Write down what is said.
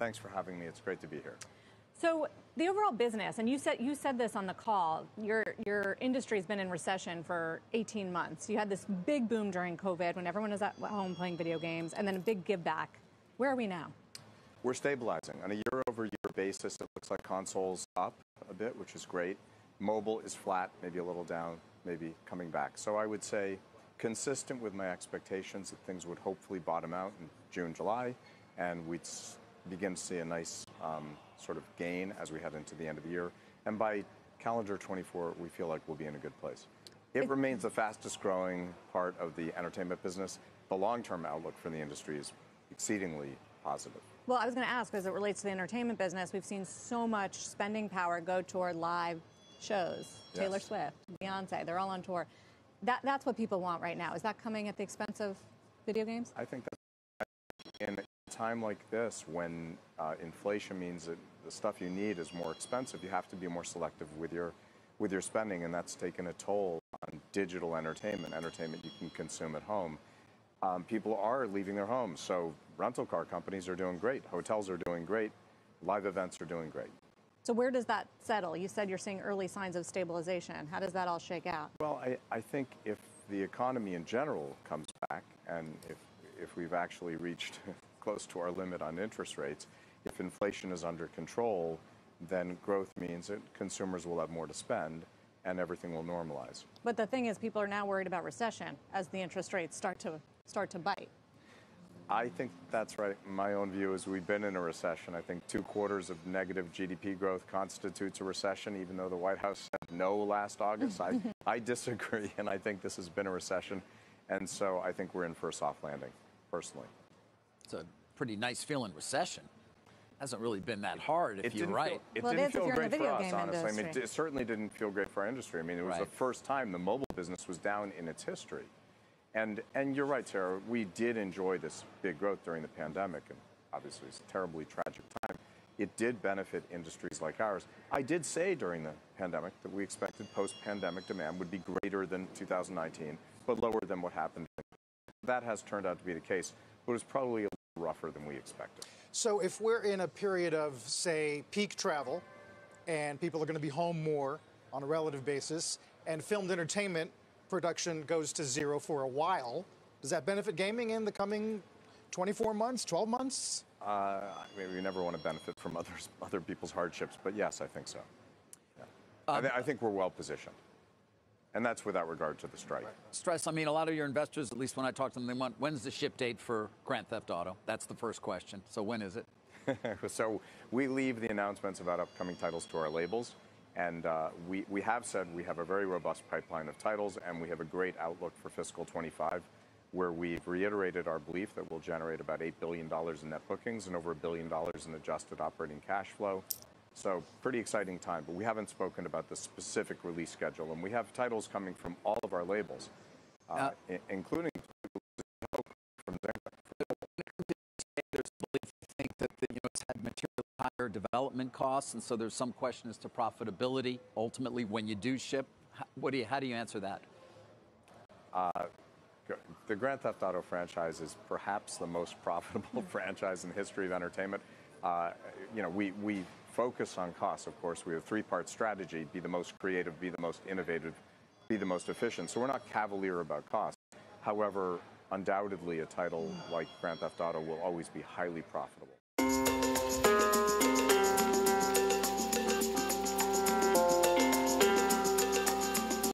Thanks for having me. It's great to be here. So the overall business, and you said this on the call, your industry has been in recession for 18 months. You had this big boom during COVID when everyone was at home playing video games, and then a big give back. Where are we now? We're stabilizing. On a year-over-year basis, it looks like consoles up a bit, which is great. Mobile is flat, maybe a little down, maybe coming back. So I would say consistent with my expectations that things would hopefully bottom out in June, July, and we'd begin to see a nice sort of gain as we head into the end of the year. And by calendar 24, we feel like we'll be in a good place. It remains the fastest growing part of the entertainment business. The long-term outlook for the industry is exceedingly positive. Well, I was going to ask, as it relates to the entertainment business, we've seen so much spending power go toward live shows. Yes. Taylor Swift, Beyonce, they're all on tour. That's what people want right now. Is that coming at the expense of video games? I think that's in a time like this, when inflation means that the stuff you need is more expensive, you have to be more selective with your spending, and that's taken a toll on digital entertainment you can consume at home. People are leaving their homes, so rental car companies are doing great, hotels are doing great, live events are doing great. So where does that settle? You said you're seeing early signs of stabilization. How does that all shake out? Well, I think if the economy in general comes back, and if we've actually reached close to our limit on interest rates, if inflation is under control, then growth means that consumers will have more to spend and everything will normalize. But the thing is, people are now worried about recession as the interest rates start to bite. I think that's right. My own view is we've been in a recession. I think 2 quarters of negative GDP growth constitutes a recession, even though the White House said no last August. I disagree, and I think this has been a recession. And so I think we're in for a soft landing, personally. It's a pretty nice feeling recession. Hasn't really been that hard, if you're right. It didn't feel great for us, honestly. I mean, it certainly didn't feel great for our industry. I mean, it was the first time the mobile business was down in its history. And you're right, Sarah, we did enjoy this big growth during the pandemic, and obviously it's a terribly tragic time. It did benefit industries like ours. I did say during the pandemic that we expected post-pandemic demand would be greater than 2019, but lower than what happened. That has turned out to be the case, but it was probably a little rougher than we expected. So if we're in a period of, say, peak travel, and people are going to be home more on a relative basis, and filmed entertainment production goes to zero for a while, does that benefit gaming in the coming 24 months, 12 months? I mean, we never want to benefit from other people's hardships, but yes, I think so. Yeah. I think we're well positioned. And that's without regard to the strike. Right. Strauss, I mean, a lot of your investors, at least when I talk to them, they want, when's the ship date for Grand Theft Auto? That's the first question. So when is it? So we leave the announcements about upcoming titles to our labels. And we have said we have a very robust pipeline of titles, and we have a great outlook for fiscal 25, where we've reiterated our belief that we'll generate about $8 billion in net bookings and over $1 billion in adjusted operating cash flow. So pretty exciting time, but we haven't spoken about the specific release schedule. And we have titles coming from all of our labels, including from there's a belief, I think, that it's had materially higher development costs, and so there's some question as to profitability ultimately when you do ship. How do you answer that? The Grand Theft Auto franchise is perhaps the most profitable franchise in the history of entertainment. We focus on costs, of course. We have a 3-part strategy: be the most creative, be the most innovative, be the most efficient. So we're not cavalier about cost. However, undoubtedly, a title like Grand Theft Auto will always be highly profitable.